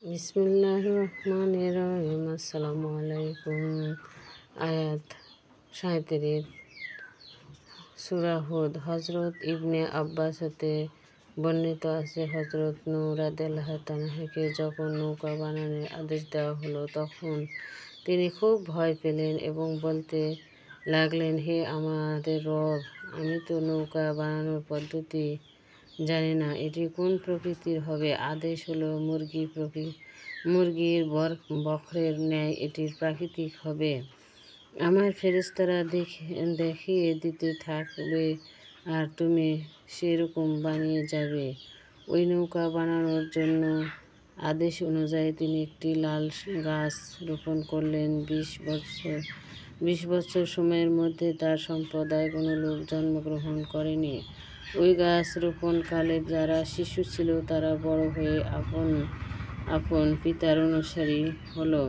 বিসমিল্লাহির রহমানির রহিম। আসসালামু আলাইকুম। আয়াত 37 সূরা হুদ। হযরত ইবনে আব্বাস হতে বর্ণিত আছে, হযরত নূহ রাদিয়াল্লাহু তাআলাকে যখন নৌকা বানানোর আদেশ দেওয়া হলো তখন তিনি খুব ভয় পেলেন এবং বলতে লাগলেন, হে আমাদের রব, আমি তো নৌকা বানানোর পদ্ধতি জানি না, এটি কোন প্রকৃতির হবে? আদেশ হলো মুরগির বখরের ন্যায় এটির প্রাকৃতিক হবে। আমার ফেরেশতারা দেখিয়ে দিতে থাকবে আর তুমি সেরকম বানিয়ে যাবে। ওই নৌকা বানানোর জন্য আদেশ অনুযায়ী তিনি একটি লাল গাছ রোপণ করলেন। 20 বছর সময়ের মধ্যে তার সম্প্রদায় কোনো লোক জন্মগ্রহণ করেনি। ওই গাছ রোপণকালে যারা শিশু ছিল তারা বড় হয়ে আপন পিতার অনুসারী হলো।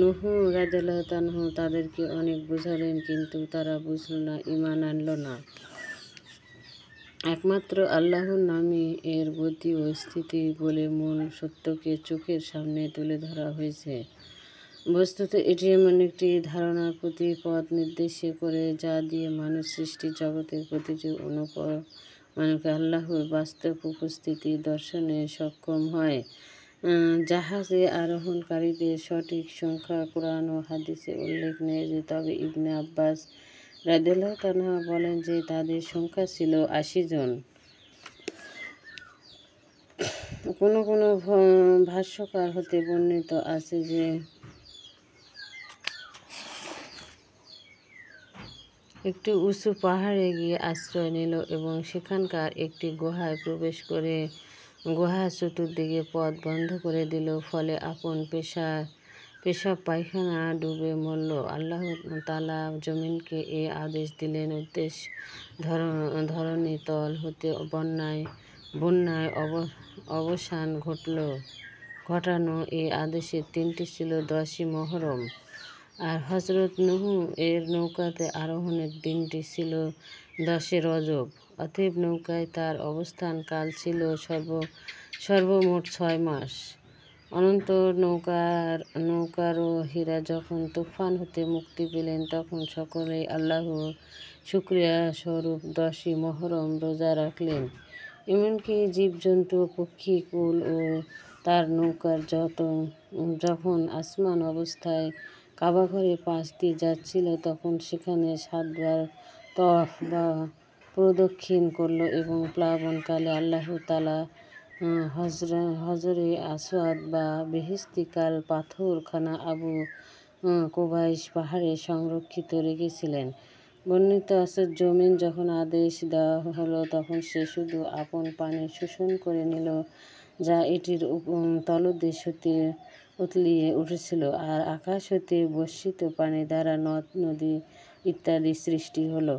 নূহ রাদিয়াল্লাহু তাআলা তাদেরকে অনেক বোঝালেন, কিন্তু তারা বুঝল না, ঈমান আনল না। একমাত্র আল্লাহর নামই এর গতি ও স্থিতি বলে মূল সত্যকে চোখের সামনে তুলে ধরা হয়েছে। বস্তুত এটি এমন একটি ধারণার প্রতি পথ নির্দেশ করে যা দিয়ে মানুষ সৃষ্টি জগতের প্রতিটি অনুপরমাণুকে আল্লাহর বাস্তব উপস্থিতি দর্শনে সক্ষম হয়। জাহাজে আরোহণকারীদের সঠিক সংখ্যা কুরআন ও হাদিসে উল্লেখ নেই, তবে ইবনে আব্বাস রাদিয়াল্লাহু তাআলা বলেন যে তাদের সংখ্যা ছিল 80 জন। কোনো কোনো ভাষ্যকার হতে বর্ণিত আছে যে একটি উঁচু পাহাড়ে গিয়ে আশ্রয় নিল এবং সেখানকার একটি গুহায় প্রবেশ করে গুহার চতুর্দিকে পথ বন্ধ করে দিল, ফলে আপন পেশাব পায়খানা ডুবে মরল। আল্লাহ তাআলা জমিনকে এ আদেশ দিলেন, উদ্দেশ্য ধরণীতল হতে বন্যায় অবসান ঘটানো। এই আদেশের দিনটি ছিল 10ই মুহররম। আর হযরত নূহ এর নৌকাতে আরোহণের দিনটি ছিল 10 রজব। অতএব নৌকায় তার অবস্থান কাল ছিল সর্বমোট 6 মাস। অনন্তর নৌকারোহীরা যখন তুফান হতে মুক্তি পেলেন তখন সকলেই আল্লাহর শুকরিয়া স্বরূপ 10ই মুহররম রোজা রাখলেন। এমনকি জীবজন্তু ও পক্ষীকুল ও তার নৌকার যখন আসমান অবস্থায় কাবাঘরের পাশ দিয়ে যাচ্ছিল তখন সেখানে 7 বার তওয়াফ বা প্রদক্ষিণ করল এবং প্লাবনকালে আল্লাহ তাআলা হজরে আসওয়াদ বা বেহেশতি কাল পাথরখানা আবু কুবাইস পাহাড়ে সংরক্ষিত রেখেছিলেন। বর্ণিত আছে, জমিন যখন আদেশ দেওয়া হলো তখন সে শুধু আপন পানি শোষণ করে নিল যা এটির তলদেশ হতে উথলিয়ে উঠেছিল, আর আকাশ হতে বর্ষিত পানি দ্বারা নদ নদী ইত্যাদি সৃষ্টি হলো।